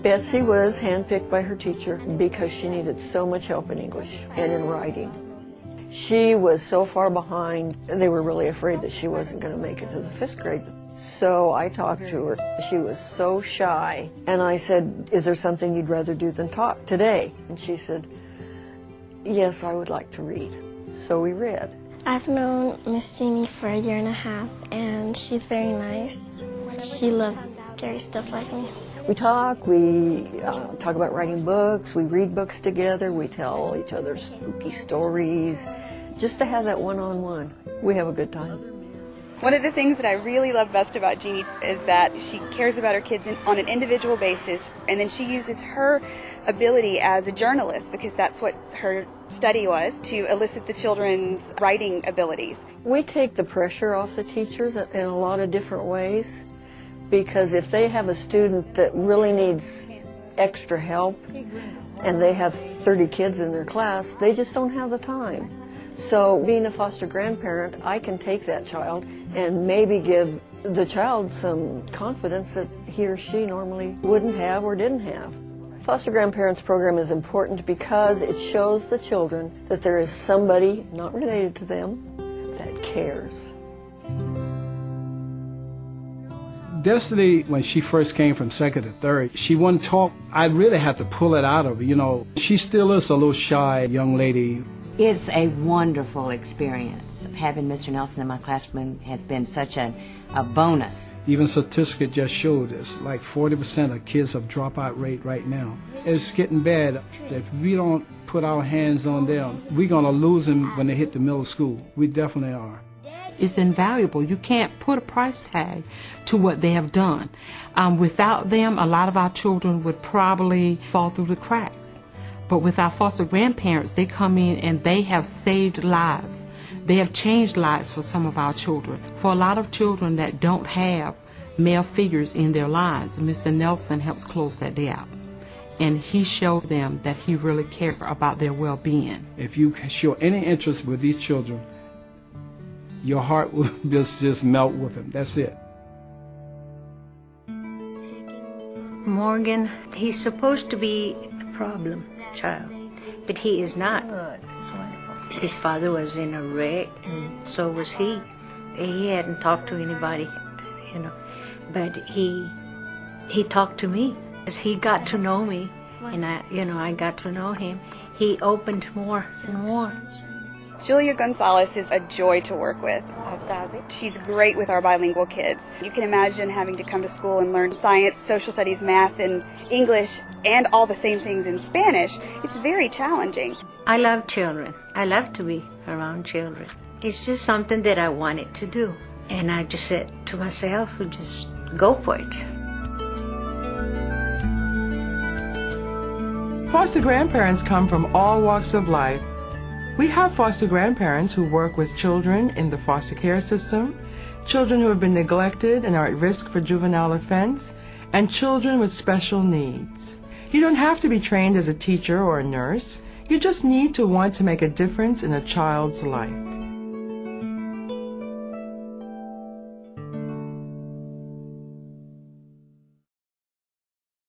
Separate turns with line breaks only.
Betsy was handpicked by her teacher because she needed so much help in English and in writing. She was so far behind, they were really afraid that she wasn't going to make it to the 5th grade. So I talked to her. She was so shy. And I said, is there something you'd rather do than talk today? And she said, yes, I would like to read. So we read.
I've known Miss Jeannie for 1.5 years, and she's very nice. She loves scary stuff like me.
We talk about writing books, we read books together, we tell each other spooky stories, just to have that one-on-one. We have a good time.
One of the things that I really love best about Jeannie is that she cares about her kids on an individual basis, and then she uses her ability as a journalist, because that's what her study was, to elicit the children's writing abilities.
We take the pressure off the teachers in a lot of different ways, because if they have a student that really needs extra help and they have 30 kids in their class, they just don't have the time. So being a foster grandparent, I can take that child and maybe give the child some confidence that he or she normally wouldn't have or didn't have. Foster Grandparents program is important because it shows the children that there is somebody not related to them that cares.
Destiny, when she first came from 2nd to 3rd, she wouldn't talk. I really had to pull it out of her, you know. She still is a little shy young lady.
It's a wonderful experience. Having Mr. Nelson in my classroom has been such a bonus.
Even statistics just showed us, like 40% of kids have dropout rate right now. It's getting bad. If we don't put our hands on them, we're going to lose them when they hit the middle school. We definitely are.
It's invaluable. You can't put a price tag to what they have done. Without them, a lot of our children would probably fall through the cracks. But with our foster grandparents, they come in and they have saved lives. They have changed lives for some of our children. For a lot of children that don't have male figures in their lives, Mr. Nelson helps close that gap. And he shows them that he really cares about their well-being.
If you show any interest with these children, your heart will just melt with them. That's it.
Morgan, he's supposed to be a problem child, but he is not. His father was in a wreck, and so was he. He hadn't talked to anybody, you know, but he talked to me. As he got to know me, and I got to know him, he opened more and more.
Julia Gonzalez is a joy to work with. She's great with our bilingual kids. You can imagine having to come to school and learn science, social studies, math, and English, and all the same things in Spanish. It's very challenging.
I love children. I love to be around children. It's just something that I wanted to do. And I just said to myself, just go for it.
Foster grandparents come from all walks of life. We have foster grandparents who work with children in the foster care system, children who have been neglected and are at risk for juvenile offense, and children with special needs. You don't have to be trained as a teacher or a nurse. You just need to want to make a difference in a child's life.